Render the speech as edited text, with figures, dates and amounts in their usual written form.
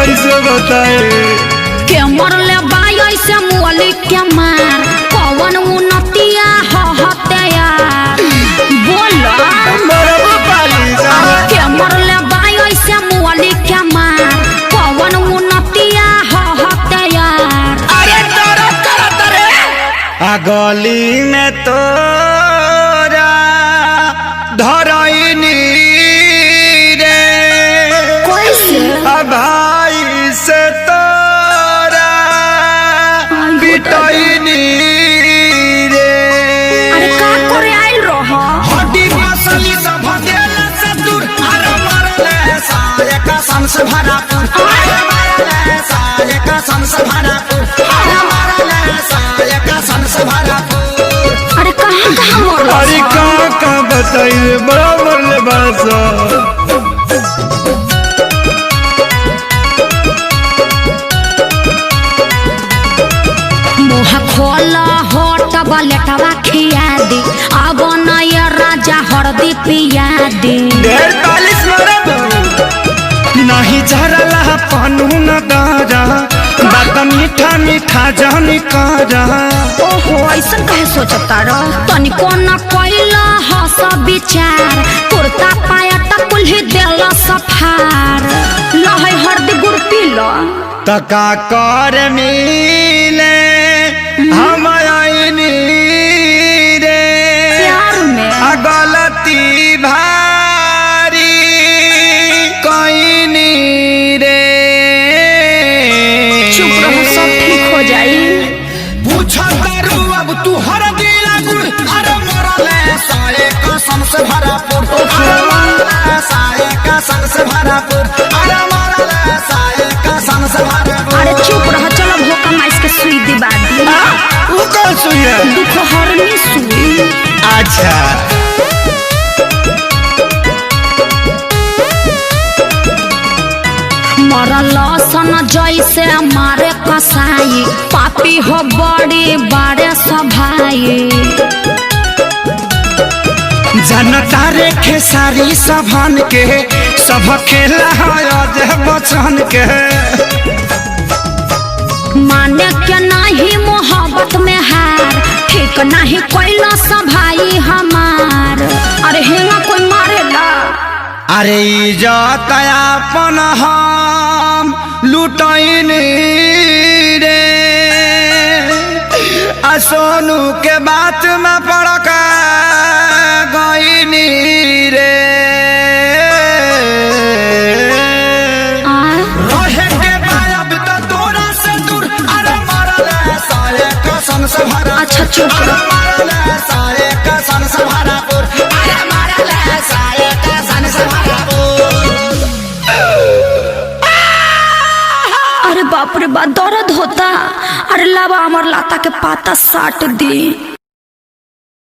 कैसे बताए के मरले बाई ऐसे मुअली के मार कौन उन्नतिया हते यार बोलो के मरले बाई ऐसे मुअली के मार कौन उन्नतिया हते यार। अरे गली में तोरा धरैनी रे कैसे भाई से तोरा पिटैनी रे। अरे का करे आइल रह हड्डी मसली सब भगेल से दूर अरे मरले साये का संस भरा अरे मरले साये का संस भरा अरे मरले साये का संस भरा। अरे कहाँ कहाँ मरल अरे कहाँ बताइए बराबर ले बासा मुँह खोला होट बलेटवा खिया दी अब नया राजा हरदी पिया दी। 45 मरद नहीं झरला पानू न गारा बात मीठा मीठा जानी कारा। ओहो ऐसा कहे सोचता रह तनिको न कोइला हस विचार कुर्ता पाया त कुल्ही देला सफार लहै हरदी गुड़ पीला तका कर मिले हम आईनी रे प्यार में गलती भारी कईनी रे। चुप रहो सब ठीक हो जाई। पूछा करू अब तू हर दिला गुड़ अरे मरले साये का संस भरा अरे मरले साये का संस भरा अरे मरले साये का संस भरा। अरे चुप रह चलो भोका माइस के सुई दिबा दी वो कौन सुई है? दुख हरनी सुई। अच्छा मरल सन जैसे मारे कसाई पापी हो बड़ी बारे सभाई जनता रे खेसारी सभन के सब खेला है बचन के माने के नहीं मोहब्बत में हार ठीक नहीं कोइला सभाई हमार। अरे हेंगा कोई मारेला अरे इज्जत अपन हम लुटैनी रे आ सोनू के बात में पड़क गईनी रे। रहे के गायब तो तोरा से दूर अरे मरले साये का संस भरा अच्छा चुप अरे मरले साये का संस भरा अरे मरले साये का संस भरा। अरे बाप रे बाप दर्द होता। अरे लावा अमर लाता के पाता साट दी।